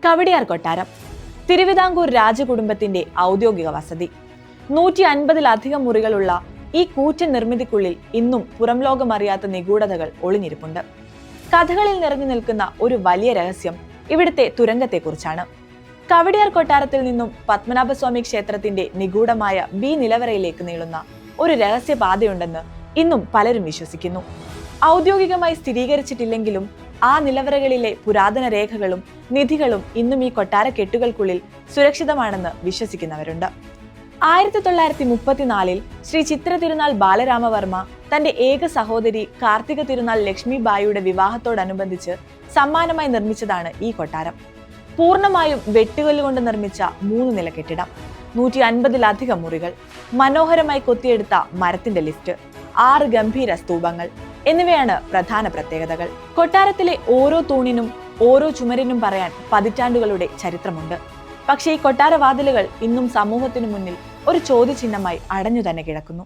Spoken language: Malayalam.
കവടിയാർ കൊട്ടാരം തിരുവിതാംകൂർ രാജകുടുംബത്തിന്റെ ഔദ്യോഗിക വസതി. 150-ലധികം മുറികളുള്ള ഈ കൂറ്റൻ നിർമ്മിതിക്കുള്ളിൽ ഇന്നും പുറം ലോകമറിയാത്ത നിഗൂഢതകൾ ഒളിഞ്ഞിരിപ്പുണ്ട്. കഥകളിൽ നിറഞ്ഞു നിൽക്കുന്ന ഒരു വലിയ രഹസ്യം ഇവിടുത്തെ തുരങ്കത്തെക്കുറിച്ചാണ്. കവടിയാർ കൊട്ടാരത്തിൽ നിന്നും പത്മനാഭസ്വാമി ക്ഷേത്രത്തിന്റെ നിഗൂഢമായ ബി നിലവറയിലേക്ക് നീളുന്ന ഒരു രഹസ്യപാതയുണ്ടെന്ന് ഇന്നും പലരും വിശ്വസിക്കുന്നു. ഔദ്യോഗികമായി സ്ഥിരീകരിച്ചിട്ടില്ലെങ്കിലും ആ നിലവറകളിലെ പുരാതന രേഖകളും നിധികളും ഇന്നും ഈ കൊട്ടാര കെട്ടുകൾക്കുള്ളിൽ സുരക്ഷിതമാണെന്ന് വിശ്വസിക്കുന്നവരുണ്ട്. 1934 ശ്രീ ചിത്ര തിരുനാൾ ബാലരാമവർമ്മ തന്റെ ഏക സഹോദരി കാർത്തിക തിരുനാൾ ലക്ഷ്മി ബായിയുടെ വിവാഹത്തോടനുബന്ധിച്ച് സമ്മാനമായി നിർമ്മിച്ചതാണ് ഈ കൊട്ടാരം. പൂർണ്ണമായും വെട്ടുകല്ലുകൊണ്ട് നിർമ്മിച്ച 3 നില കെട്ടിടം, 150-ലധികം മുറികൾ, മനോഹരമായി കൊത്തിയെടുത്ത മരത്തിന്റെ ലിഫ്റ്റ്, 6 ഗംഭീര സ്തൂപങ്ങൾ എന്നിവയാണ് പ്രധാന പ്രത്യേകതകൾ. കൊട്ടാരത്തിലെ ഓരോ തൂണിനും ഓരോ ചുമരിനും പറയാൻ പതിറ്റാണ്ടുകളുടെ ചരിത്രമുണ്ട്. പക്ഷേ ഈ കൊട്ടാരവാതിലുകൾ ഇന്നും സമൂഹത്തിനു മുന്നിൽ ഒരു ചോദ്യചിഹ്നമായി അടഞ്ഞു തന്നെ കിടക്കുന്നു.